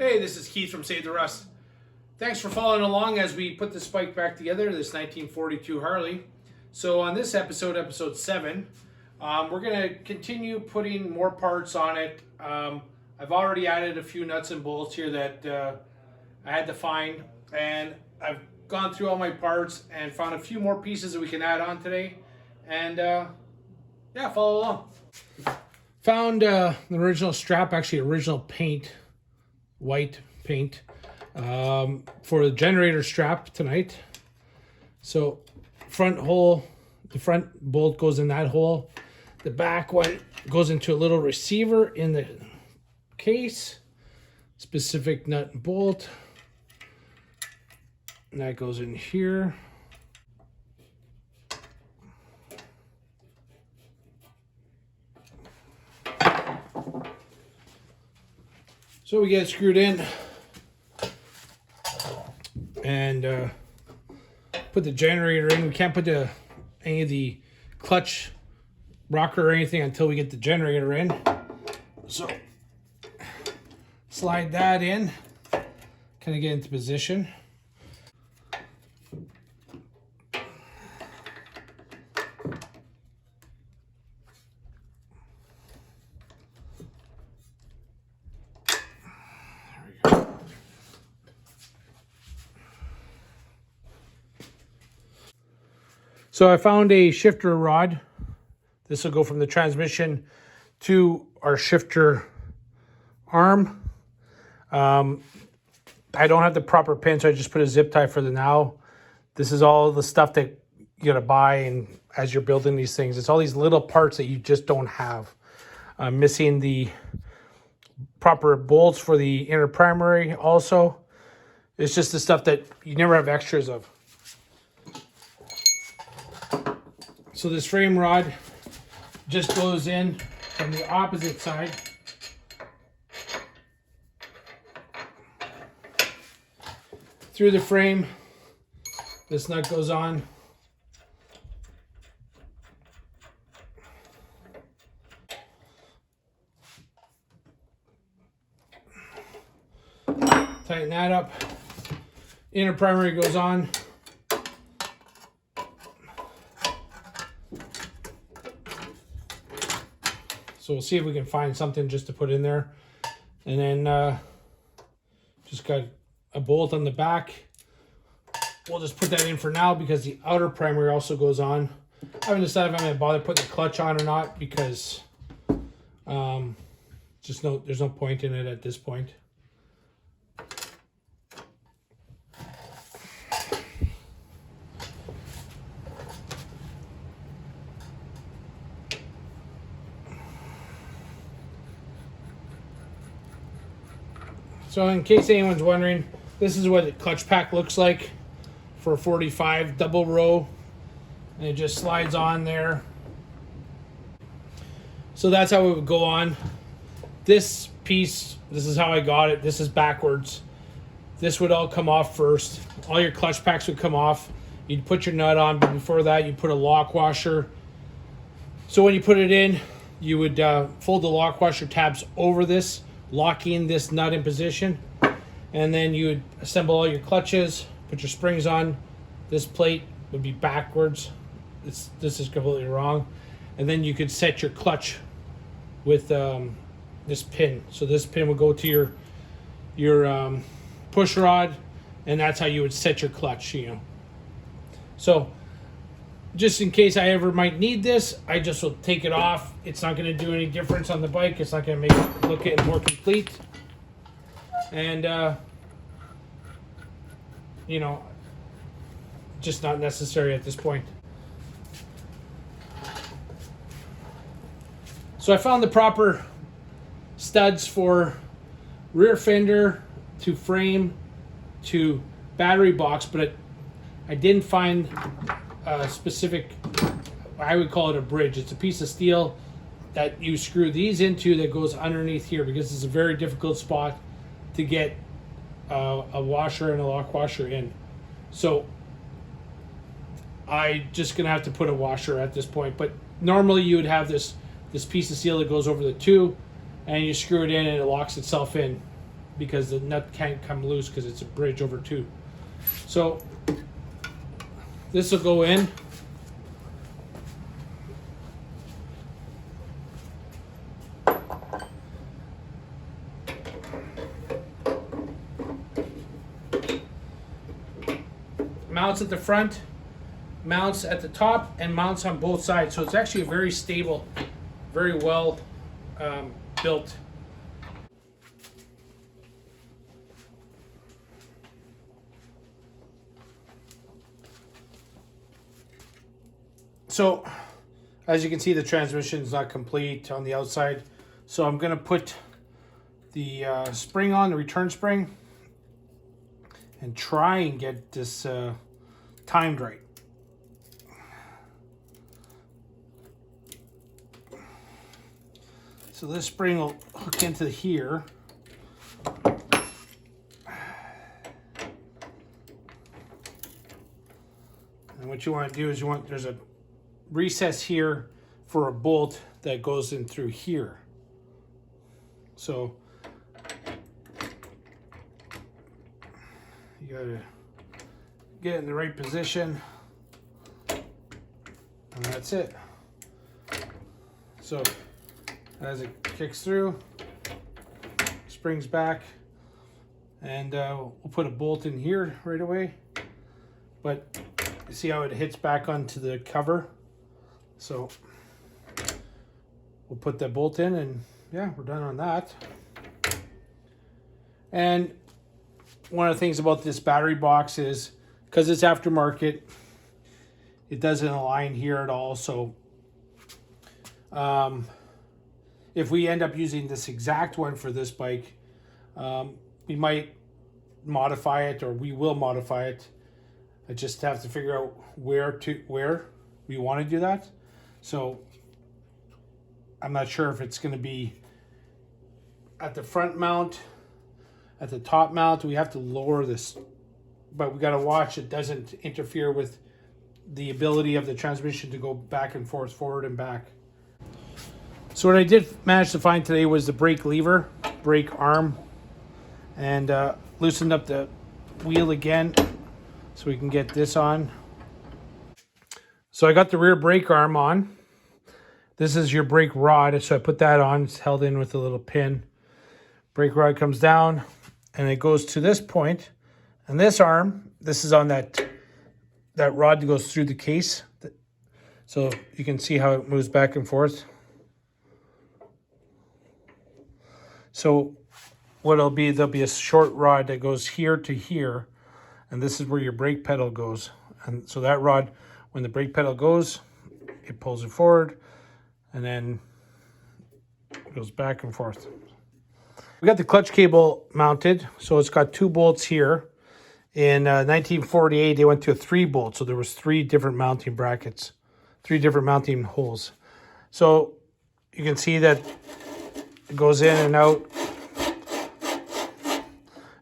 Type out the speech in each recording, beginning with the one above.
Hey, this is Keith from Save the Rust. Thanks for following along as we put this bike back together, this 1942 Harley. So on this episode, episode 7, we're going to continue putting more parts on it. I've already added a few nuts and bolts here that I had to find, and I've gone through all my parts and found a few more pieces that we can add on today. And yeah, follow along. Found the original strap, actually original paint, white paint, for the generator strap tonight. So front hole, the front bolt goes in that hole. The back one goes into a little receiver in the case, specific nut and bolt. And that goes in here. So we get it screwed in and put the generator in. We can't put any of the clutch rocker or anything until we get the generator in. So slide that in, kind of get into position. So I found a shifter rod. This will go from the transmission to our shifter arm. I don't have the proper pin, so I just put a zip tie for the now. This is all the stuff that you gotta buy and as you're building these things. It's all these little parts that you just don't have. I'm missing the proper bolts for the inner primary also. It's just the stuff that you never have extras of. So this frame rod just goes in from the opposite side. Through the frame, this nut goes on. Tighten that up. Inner primary goes on. So we'll see if we can find something just to put in there. And then just got a bolt on the back. We'll just put that in for now because the outer primary also goes on. I haven't decided if I'm going to bother putting the clutch on or not because there's no point in it at this point. So in case anyone's wondering, this is what the clutch pack looks like for a 45 double row. And it just slides on there. So that's how it would go on. This piece, this is how I got it. This is backwards. This would all come off first. All your clutch packs would come off. You'd put your nut on, but before that you put a lock washer. So when you put it in, you would fold the lock washer tabs over this, locking this nut in position, and then you would assemble all your clutches, put your springs on. This plate would be backwards. This is completely wrong. And then you could set your clutch with this pin. So this pin would go to your push rod, and that's how you would set your clutch, you know. So just in case I ever might need this, I just will take it off. It's not going to do any difference on the bike. It's not going to make it look any more complete. And, you know, just not necessary at this point. So I found the proper studs for rear fender to frame to battery box, but I didn't find a specific, I would call it a bridge. It's a piece of steel that you screw these into that goes underneath here because it's a very difficult spot to get a washer and a lock washer in. So I just gonna have to put a washer at this point, but normally you would have this piece of steel that goes over the two and you screw it in and it locks itself in. because the nut can't come loose because it's a bridge over 2. So this will go in. Mounts at the front, mounts at the top, and mounts on both sides. So it's actually a very stable, very well built. So as you can see, the transmission is not complete on the outside. So I'm going to put the spring on, the return spring, and try and get this timed right. So this spring will hook into here. And what you want to do is there's a recess here for a bolt that goes in through here. So you gotta get it in the right position, and that's it. So as it kicks through, springs back, and we'll put a bolt in here right away. But you see how it hits back onto the cover? So we'll put that bolt in, and yeah, we're done on that. And one of the things about this battery box is, because it's aftermarket, it doesn't align here at all. So if we end up using this exact one for this bike, we might modify it, or we will modify it. I just have to figure out where we want to do that. So I'm not sure if it's going to be at the front mount, at the top mount. We have to lower this, but we got to watch it doesn't interfere with the ability of the transmission to go back and forth, forward and back. So what I did manage to find today was the brake lever, brake arm, and loosened up the wheel again so we can get this on. So I got the rear brake arm on. This is your brake rod, so I put that on. It's held in with a little pin. Brake rod comes down, and it goes to this point. And this arm, this is on that rod that goes through the case. So you can see how it moves back and forth. So what it'll be, there'll be a short rod that goes here to here, and this is where your brake pedal goes. And so that rod, when the brake pedal goes, it pulls it forward, and then it goes back and forth. We got the clutch cable mounted, so it's got 2 bolts here. In 1948, they went to a 3-bolt, so there was 3 different mounting brackets, 3 different mounting holes. So you can see that it goes in and out,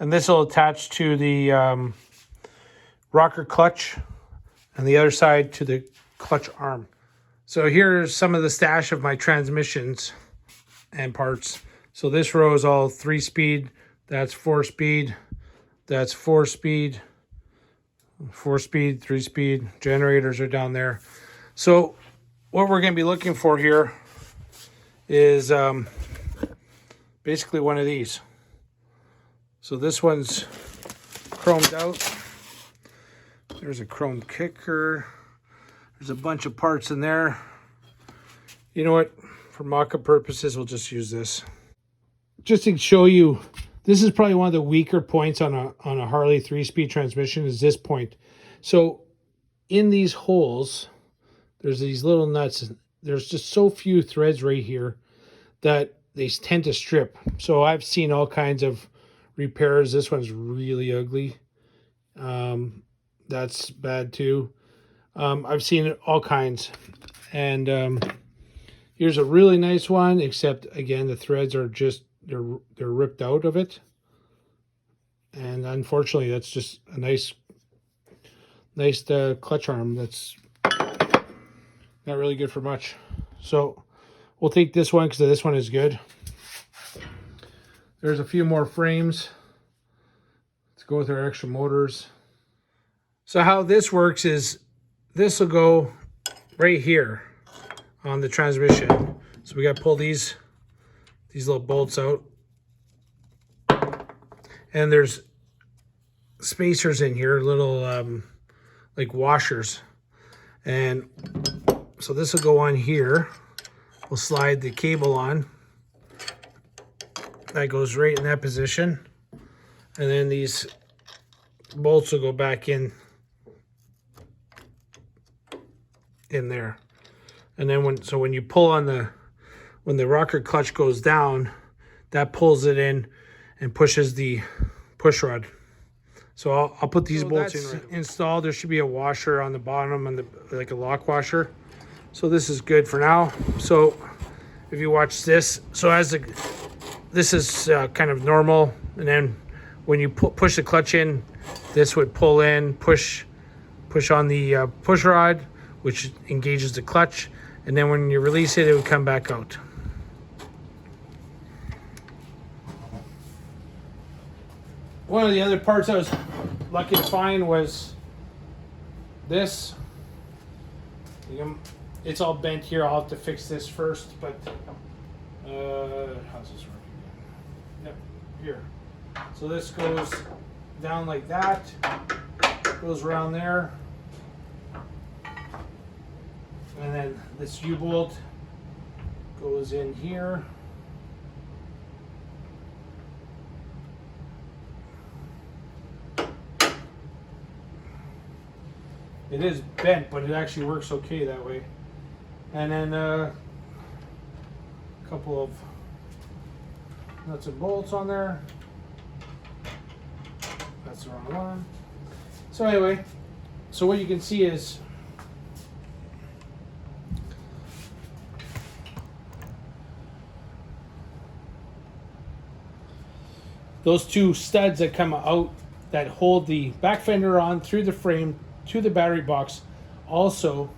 and this will attach to the rocker clutch, and the other side to the clutch arm. So here's some of the stash of my transmissions and parts. So this row is all 3-speed, that's 4-speed, that's 4-speed, 4-speed, 3-speed. Generators are down there. So what we're going to be looking for here is basically one of these. So this one's chromed out. There's a chrome kicker. There's a bunch of parts in there. You know what? For mock-up purposes, we'll just use this. Just to show you, this is probably one of the weaker points on a Harley 3-speed transmission, is this point. So in these holes, there's these little nuts. There's just so few threads right here that they tend to strip. So I've seen all kinds of repairs. This one's really ugly. That's bad too. I've seen all kinds. And here's a really nice one, except again, the threads are just, they're ripped out of it. And unfortunately, that's just a nice clutch arm that's not really good for much. So we'll take this one because this one is good. There's a few more frames to go with our extra motors. So how this works is this will go right here on the transmission. So we got to pull these little bolts out. And there's spacers in here, little like washers. And so this will go on here. We'll slide the cable on. That goes right in that position. And then these bolts will go back in there. And then when you pull on when the rocker clutch goes down, that pulls it in and pushes the push rod. So I'll put these bolts in right installed. There should be a washer on the bottom and like a lock washer. So this is good for now. So if you watch this, so this is kind of normal, and then when you push the clutch in, this would pull in, push on the push rod, which engages the clutch, and then when you release it, it would come back out. One of the other parts I was lucky to find was this. It's all bent here. I'll have to fix this first, but how's this working? Yep, here. So this goes down like that, goes around there, and then this U-bolt goes in here. It is bent, but it actually works okay that way. And then a couple of nuts and bolts on there. That's the wrong one. So anyway, so what you can see is those two studs that come out that hold the back fender on through the frame to the battery box. Also,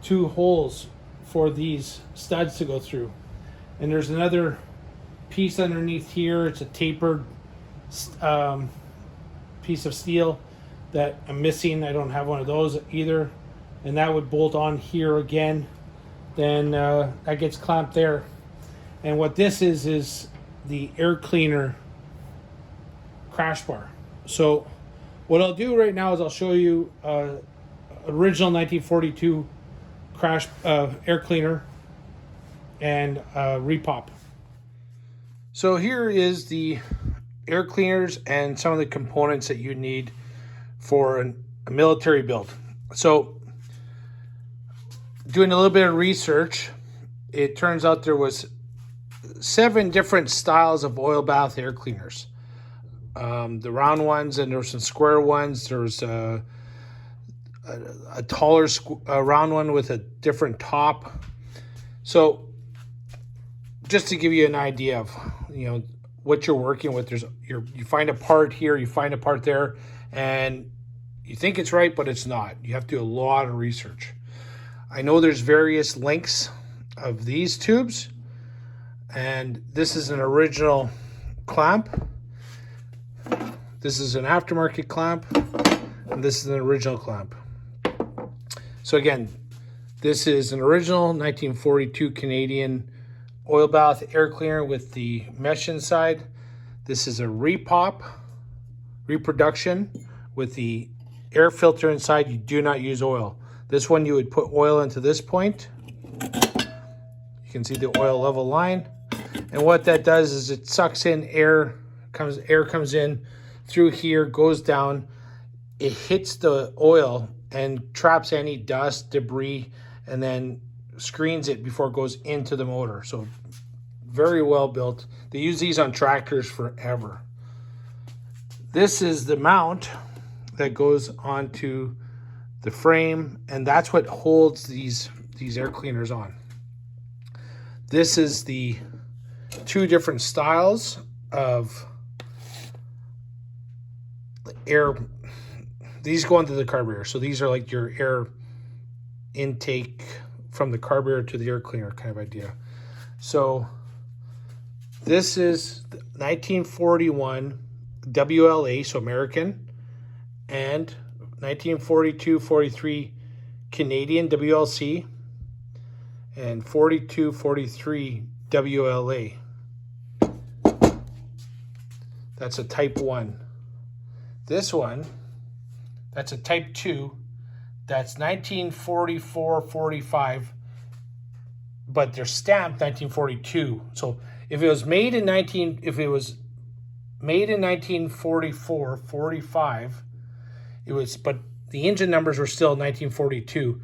two holes for these studs to go through. And there's another piece underneath here. It's a tapered piece of steel that I'm missing. I don't have one of those either. And that would bolt on here again. Then that gets clamped there. And what this is the air cleaner crash bar. So what I'll do right now is I'll show you original 1942 crash air cleaner and repop. So here is the air cleaners and some of the components that you need for a military build. So doing a little bit of research, it turns out there was 7 different styles of oil bath air cleaners. The round ones, and there's some square ones. There's a taller round one with a different top. So just to give you an idea of what you're working with, you find a part here, you find a part there, and you think it's right, but it's not. You have to do a lot of research. I know there's various lengths of these tubes, and this is an original clamp. This is an aftermarket clamp, and this is an original clamp. So again, this is an original 1942 Canadian oil bath air cleaner with the mesh inside. This is a reproduction with the air filter inside. You do not use oil. This one you would put oil into this point. You can see the oil level line. And what that does is it sucks in air comes in through here, goes down, it hits the oil and traps any dust, debris, and then screens it before it goes into the motor. So very well built. They use these on tractors forever. This is the mount that goes onto the frame, and that's what holds these air cleaners on. This is the 2 different styles of air. These go into the carburetor, so these are like your air intake from the carburetor to the air cleaner kind of idea. So This is 1941 WLA, so American, and 1942-43 Canadian WLC, and 42-43 WLA. That's a type 1. This one, that's a type 2. That's 1944-45, but they're stamped 1942. So if it was made in 1944-45, it was, but the engine numbers were still 1942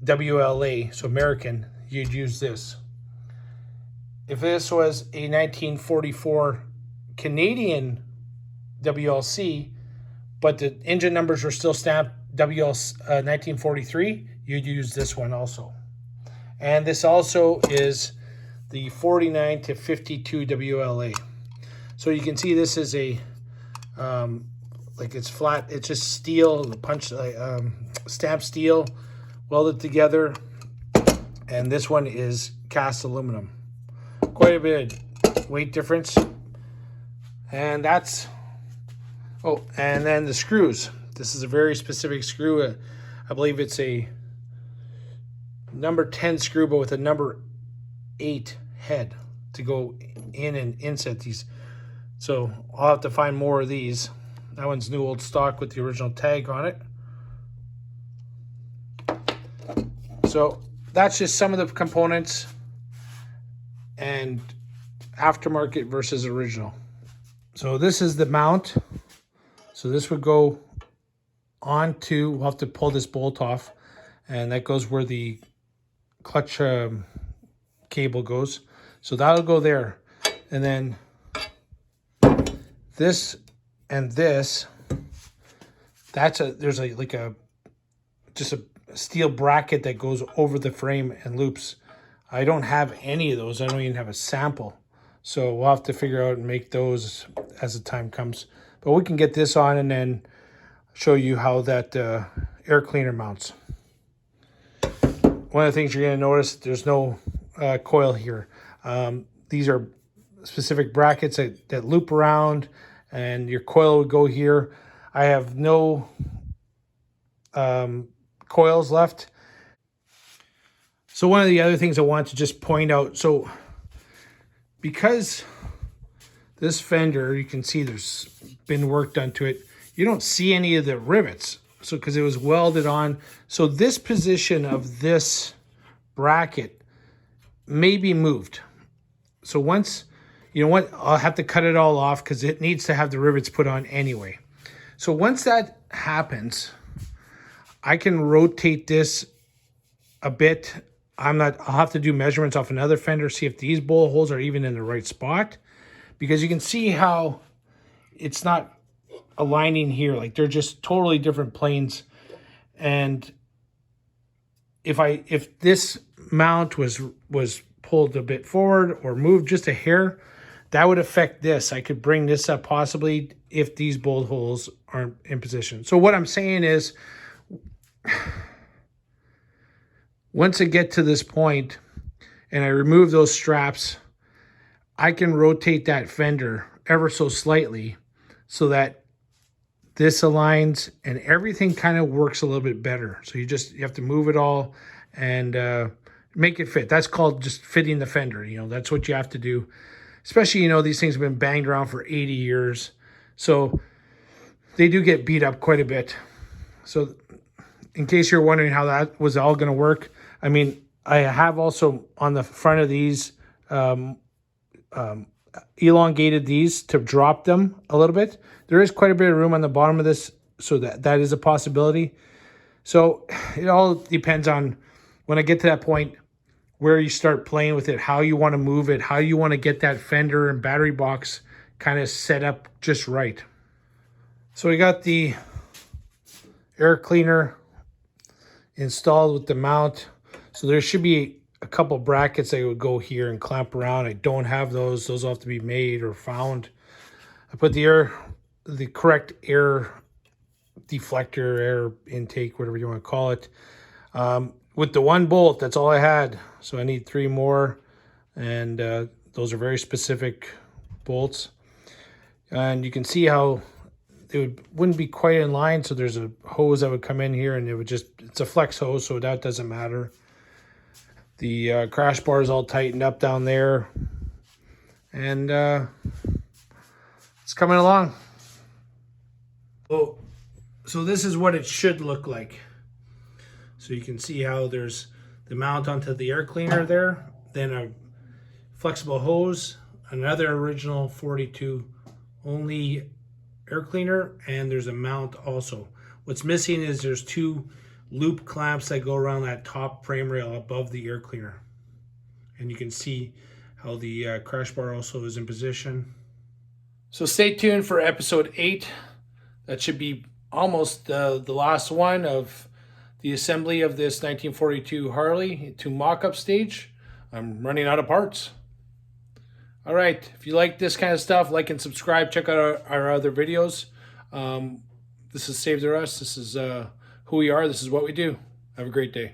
WLA, so American, you'd use this. If this was a 1944 Canadian WLC, but the engine numbers were still stamped 1943, you'd use this one also. And this also is the 49-52 WLA. So you can see this is a like it's flat, it's just steel, stamped steel, welded together, and this one is cast aluminum. Quite a bit of weight difference. And that's, oh, and then the screws. This is a very specific screw. I believe it's a number 10 screw, but with a number 8 head to go in and inset these. So I'll have to find more of these. That one's new old stock with the original tag on it. So that's just some of the components and aftermarket versus original. So this is the mount. So this would go onto, we'll have to pull this bolt off, and that goes where the clutch cable goes. So that'll go there. And then this and this, that's there's just a steel bracket that goes over the frame and loops. I don't have any of those. I don't even have a sample. So we'll have to figure out and make those as the time comes. But we can get this on and then show you how that air cleaner mounts. One of the things you're going to notice, there's no coil here. These are specific brackets that loop around, and your coil would go here. I have no coils left. So one of the other things I want to just point out, so because this fender, you can see there's been work done to it, you don't see any of the rivets. So because it was welded on. So this position of this bracket may be moved. So once, you know what, I'll have to cut it all off because it needs to have the rivets put on anyway. So once that happens, I can rotate this a bit. I'll have to do measurements off another fender, see if these bowl holes are even in the right spot, because you can see how it's not aligning here. Like they're just totally different planes. And if this mount was pulled a bit forward or moved just a hair, that would affect this. I could bring this up possibly if these bolt holes aren't in position. So what I'm saying is, once I get to this point and I remove those straps, I can rotate that fender ever so slightly so that this aligns and everything kind of works a little bit better. So you have to move it all and make it fit. That's called just fitting the fender. You know, that's what you have to do. Especially, you know, these things have been banged around for 80 years. So they do get beat up quite a bit. So in case you're wondering how that was all going to work, I mean, I have also on the front of these elongated these to drop them a little bit. There is quite a bit of room on the bottom of this, so that is a possibility. So it all depends on when I get to that point where you start playing with it, how you want to move it, how you want to get that fender and battery box kind of set up just right. So we got the air cleaner installed with the mount. So there should be a couple brackets that would go here and clamp around. I don't have those. Those will have to be made or found. I put the correct air deflector, air intake, whatever you want to call it, with the one bolt. That's all I had. So I need 3 more, and Those are very specific bolts. And you can see how wouldn't be quite in line. So there's a hose that would come in here, and it would just, it's a flex hose, so that doesn't matter. The crash bar is all tightened up down there. And it's coming along. So this is what it should look like. So you can see how there's the mount onto the air cleaner there, then a flexible hose, another original 42 only air cleaner, and there's a mount also. What's missing is there's 2 loop clamps that go around that top frame rail above the air cleaner. And you can see how the crash bar also is in position. So stay tuned for episode 8. That should be almost the last one of the assembly of this 1942 Harley to mock-up stage. I'm running out of parts. All right, if you like this kind of stuff, like and subscribe. Check out our other videos. This is Save the Rust. This is who we are. This is what we do. Have a great day.